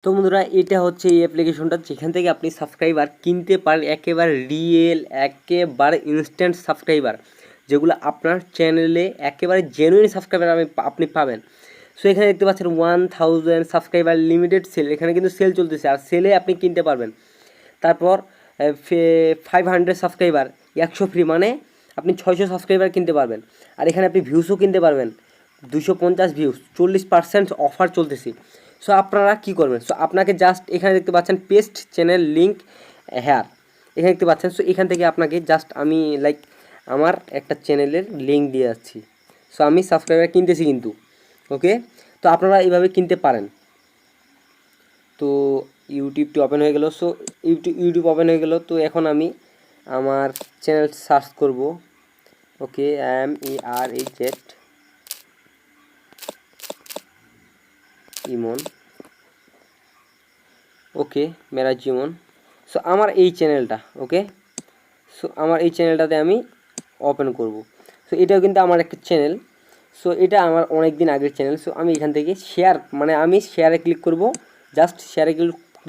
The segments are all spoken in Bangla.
তো বন্ধুরা, এটা হচ্ছে এই অ্যাপ্লিকেশনটা যেখান থেকে আপনি সাবস্ক্রাইবার কিনতে পারেন, একেবারে রিয়েল, একেবারে ইনস্ট্যান্ট সাবস্ক্রাইবার, যেগুলো আপনার চ্যানেলে একেবারে জেনুইন সাবস্ক্রাইবার আপনি পাবেন। সো এখানে দেখতে পাচ্ছেন 1000 সাবস্ক্রাইবার লিমিটেড সেল, এখানে কিন্তু সেল চলতেছে আর সেলে আপনি কিনতে পারবেন। তারপর 500 সাবস্ক্রাইবার 100 ফ্রি, মানে আপনি 600 সাবস্ক্রাইবার কিনতে পারবেন। আর এখানে আপনি ভিউসও কিনতে পারবেন, 250 ভিউস, 40% অফার চলতেছে। সো আপনারা কী করবেন? সো আপনাকে জাস্ট এখানে দেখতে পাচ্ছেন পেস্ট চ্যানেল লিঙ্ক হেয়ার, এখানে দেখতে পাচ্ছেন। সো এখান থেকে আপনাকে জাস্ট আমি আমার একটা চ্যানেলের লিঙ্ক দিয়ে যাচ্ছি। সো আমি সাবস্ক্রাইবার কিনতেছি কিন্তু, ওকে। তো আপনারা এইভাবে কিনতে পারেন। তো ইউটিউবটি ওপেন হয়ে গেল। সো ইউটিউব ওপেন হয়ে গেল। তো এখন আমি আমার চ্যানেল সার্চ করব, ওকে, MERAZ ইমন, ওকে, মেরাজ ইমন। সো আমার এই চ্যানেলটা, ওকে, সো আমার এই চ্যানেলটাতে আমি ওপেন করব। সো এটাও কিন্তু আমার একটা চ্যানেল। সো এটা আমার অনেক দিন আগের চ্যানেল। সো আমি এখান থেকে শেয়ার, মানে আমি শেয়ারে ক্লিক করব, জাস্ট শেয়ারে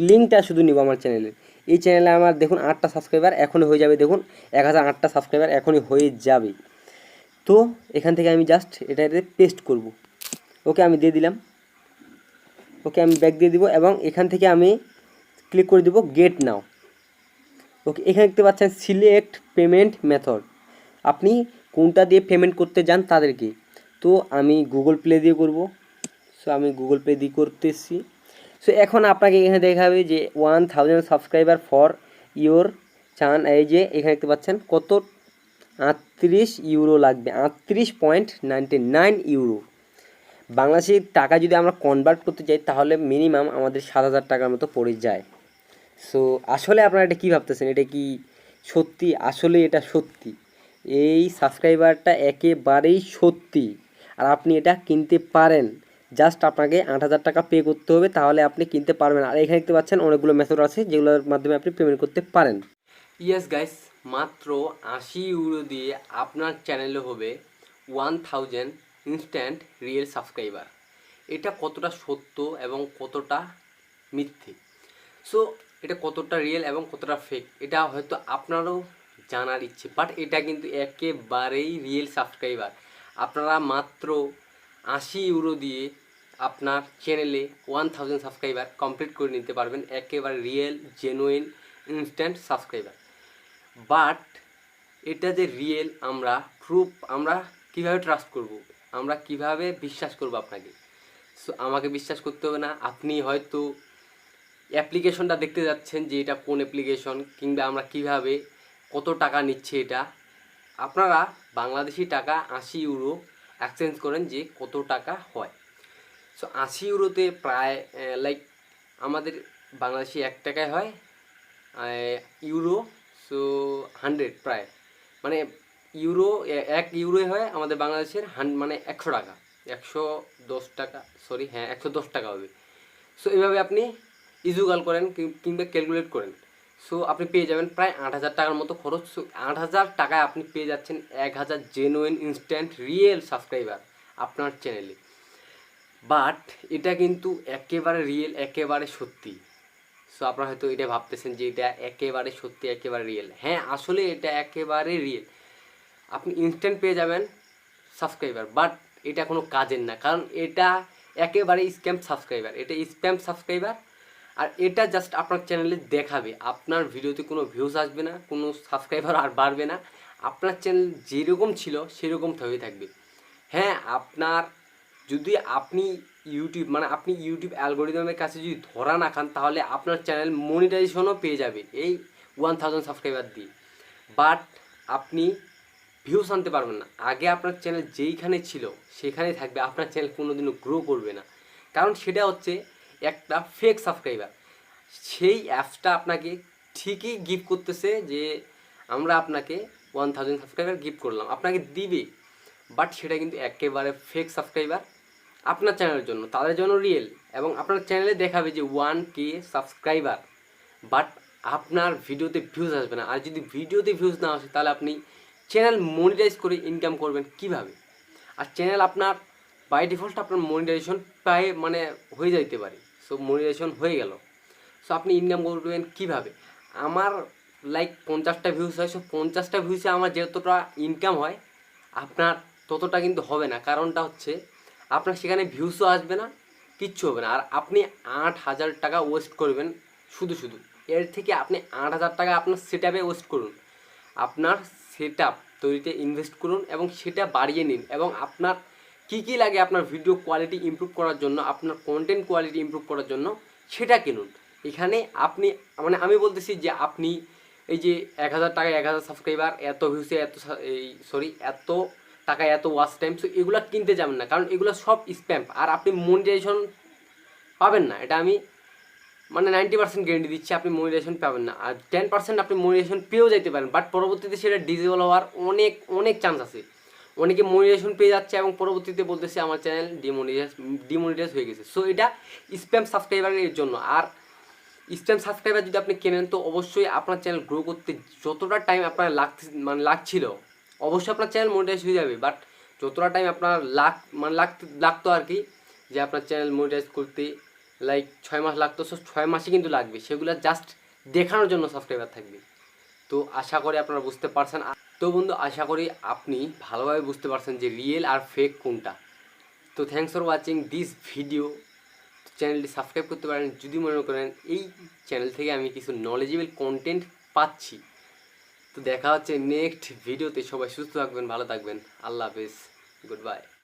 লিঙ্কটা শুধু নিব আমার চ্যানেলের। এই চ্যানেলে আমার দেখুন 8টা সাবস্ক্রাইবার এখনই হয়ে যাবে, দেখুন 1008টা সাবস্ক্রাইবার এখনই হয়ে যাবে। তো এখান থেকে আমি জাস্ট এটাতে পেস্ট করব, ওকে, আমি দিয়ে দিলাম, ওকে, আমি ব্যাক দিয়ে দিব এবং এখান থেকে আমি ক্লিক করে দিব গেট নাও, ওকে। এখানে দেখতে পাচ্ছেন সিলেক্ট পেমেন্ট মেথড, আপনি কোনটা দিয়ে পেমেন্ট করতে যান তাদেরকে। তো আমি গুগল প্লে দিয়ে করব। সো আমি গুগল পে দিয়ে করতেছি। সো এখন আপনাকে এখানে দেখাবে যে 1000 সাবস্ক্রাইবার ফর ইওর চান, এই যে এখানে দেখতে পাচ্ছেন কত, 38 ইউরো লাগবে, 38.99 ইউরো। বাংলাদেশি টাকা যদি আমরা কনভার্ট করতে চাই তাহলে মিনিমাম আমাদের 7000 টাকার মতো পড়ে যায়। সো আসলে আপনারা এটা কী ভাবতেছেন? এটা কি সত্যি? আসলে এটা সত্যি, এই সাবস্ক্রাইবারটা একেবারেই সত্যি, আর আপনি এটা কিনতে পারেন। জাস্ট আপনাকে 8000 টাকা পে করতে হবে, তাহলে আপনি কিনতে পারবেন। আর এখানে দেখতে পাচ্ছেন অনেকগুলো মেথড আছে যেগুলোর মাধ্যমে আপনি পেমেন্ট করতে পারেন। ইয়েস গাইস, মাত্র 80 ইউরো দিয়ে আপনার চ্যানেলে হবে 1000 ইনস্ট্যান্ট রিয়েল সাবস্ক্রাইবার। এটা কতটা সত্য এবং কতটা মিথ্যে, সো এটা কতটা রিয়েল এবং কতটা ফেক, এটা হয়তো আপনারও জানার ইচ্ছে, বাট এটা কিন্তু একেবারেই রিয়েল সাবস্ক্রাইবার। আপনারা মাত্র 80 ইউরো দিয়ে আপনার চ্যানেলে 1000 সাবস্ক্রাইবার কমপ্লিট করে নিতে পারবেন, একেবারে real genuine instant subscriber. But এটা যে রিয়েল আমরা কীভাবে ট্রাস্ট করব, আমরা কিভাবে বিশ্বাস করব আপনাকে? সো আমাকে বিশ্বাস করতে হবে না, আপনি হয়তো অ্যাপ্লিকেশনটা দেখতে যাচ্ছেন যে এটা কোন অ্যাপ্লিকেশন, কিংবা আমরা কিভাবে, কত টাকা নিচ্ছে এটা। আপনারা বাংলাদেশি টাকা 80 ইউরো এক্সচেঞ্জ করেন যে কত টাকা হয়। সো 80 ইউরোতে প্রায় আমাদের বাংলাদেশি 1 টাকায় হয় ইউরো, সো 100 প্রায়, মানে ইউরো 1 ইউরোয় হয় আমাদের বাংলাদেশের মানে 100 টাকা, 110 টাকা, সরি, হ্যাঁ 110 টাকা হবে। সো এইভাবে আপনি ইজুগাল করেন কিংবা ক্যালকুলেট করেন। সো আপনি পেয়ে যাবেন প্রায় 8000 টাকার মতো খরচ। সো 8000 টাকায় আপনি পেয়ে যাচ্ছেন 1000 জেনুইন ইনস্ট্যান্ট রিয়েল সাবস্ক্রাইবার আপনার চ্যানেলে। বাট এটা কিন্তু একেবারে রিয়েল, একেবারে সত্যি। সো আপনারা হয়তো এটা ভাবতেছেন যে এটা একেবারে সত্যি, একেবারে রিয়েল। হ্যাঁ, আসলে এটা একেবারে রিয়েল, আপনি ইনস্ট্যান্ট পেয়ে যাবেন সাবস্ক্রাইবার। বাট এটা কোনো কাজের না, কারণ এটা একেবারে স্ক্যাম সাবস্ক্রাইবার, এটা স্প্যাম সাবস্ক্রাইবার। আর এটা জাস্ট আপনার চ্যানেলে দেখাবে, আপনার ভিডিওতে কোনো ভিউজ আসবে না, কোনো সাবস্ক্রাইবার আর বাড়বে না, আপনার চ্যানেল যেরকম ছিল সেরকম হয়ে থাকবে। হ্যাঁ, আপনার যদি আপনি আপনি ইউটিউব অ্যালগোরিদমের কাছে যদি ধরা না খান, তাহলে আপনার চ্যানেল মনিটাইজেশনও পেয়ে যাবে এই 1000 সাবস্ক্রাইবার দিয়ে। বাট আপনি ভিউস আনতে পারবেন না। আগে আপনার চ্যানেল যেইখানে ছিল সেখানেই থাকবে, আপনার চ্যানেল কোনোদিনও গ্রো করবে না, কারণ সেটা হচ্ছে একটা ফেক সাবস্ক্রাইবার। সেই অ্যাপসটা আপনাকে ঠিকই গিফট করতেছে যে আমরা আপনাকে 1000 সাবস্ক্রাইবার গিফট করলাম, আপনাকে দিবে, বাট সেটা কিন্তু একেবারে ফেক সাবস্ক্রাইবার। আপনার চ্যানেলের জন্য, তাদের জন্য রিয়েল, এবং আপনার চ্যানেলে দেখাবে যে 1K সাবস্ক্রাইবার, বাট আপনার ভিডিওতে ভিউজ আসবে না। আর যদি ভিডিওতে ভিউজ না আসে তাহলে আপনি চ্যানেল মনিটাইজ করে ইনকাম করবেন কিভাবে? আর চ্যানেল আপনার বাই ডিফল্ট আপনার মনিটাইজেশন প্রায় হয়ে যাইতে পারে। সো সো মনিটাইজেশন হয়ে গেল। সো আপনি ইনকাম করবেন কীভাবে? আমার লাইক 50টা ভিউজ হয়, সো 50টা ভিউজে আমার যতটা ইনকাম হয় আপনার ততটা কিন্তু হবে না। কারণটা হচ্ছে আপনার সেখানে ভিউজও আসবে না, কিচ্ছু হবে না, আর আপনি 8,000 টাকা ওয়েস্ট করবেন শুধু শুধু। এর থেকে আপনি 8,000 টাকা আপনার সেট আপে ওয়েস্ট করুন, আপনার সেট আপ তৈরিতে ইনভেস্ট করুন এবং সেটা বাড়িয়ে নিন। এবং আপনার কী কী লাগে আপনার ভিডিও কোয়ালিটি ইমপ্রুভ করার জন্য, আপনার কন্টেন্ট কোয়ালিটি ইমপ্রুভ করার জন্য সেটা কিনুন। এখানে আপনি মানে আমি বলতেছি যে আপনি এই যে 1,000 টাকায় 1,000 সাবস্ক্রাইবার, এত ভিউসে এত টাকায় এত ওয়াচ টাইম, সো এগুলো কিনতে যাবেন না, কারণ এগুলো সব স্প্যাম আর আপনি মনিটাইজেশন পাবেন না। এটা আমি মানে 90% গ্যারেন্টি দিচ্ছি, আপনি মনিটাইজেশন পাবেন না। আর 10% আপনি মনিটাইজেশন পেয়েও যেতে পারেন, বাট পরবর্তীতে সেটা ডিসেবল হওয়ার অনেক অনেক চান্স আছে। অনেকে মনিটাইজেশন পেয়ে যাচ্ছে এবং পরবর্তীতে বলতেছে আমার চ্যানেল ডিমনিটাইজ হয়ে গেছে। সো এটা স্প্যাম সাবস্ক্রাইবারের জন্য। আর স্প্যাম সাবস্ক্রাইবার যদি আপনি কেনেন তো অবশ্যই আপনার চ্যানেল গ্রো করতে যতটা টাইম আপনার লাগছিল, অবশ্যই আপনার চ্যানেল মনিটাইজ হয়ে যাবে, বাট যতটা টাইম আপনার লাগতো আর কি, যে আপনার চ্যানেল মনিটাইজ করতে লাইক 6 মাস লাগতো, সো 6 মাসই কিন্তু লাগবে, সেগুলো জাস্ট দেখানোর জন্য সাবস্ক্রাইবার থাকবে। তো আশা করি আপনারা বুঝতে পারছেন। তো বন্ধু, আশা করি আপনি ভালোভাবে বুঝতে পারছেন যে রিয়েল আর ফেক কোনটা। তো thanks for watching this video. চ্যানেলটি সাবস্ক্রাইব করতে পারেন যদি মনে করেন এই চ্যানেল থেকে আমি কিছু নলেজেবল কন্টেন্ট পাচ্ছি। তো দেখা হচ্ছে নেক্সট ভিডিওতে। সবাই সুস্থ থাকবেন, ভালো থাকবেন, আল্লাহ হাফেজ, গুড বাই।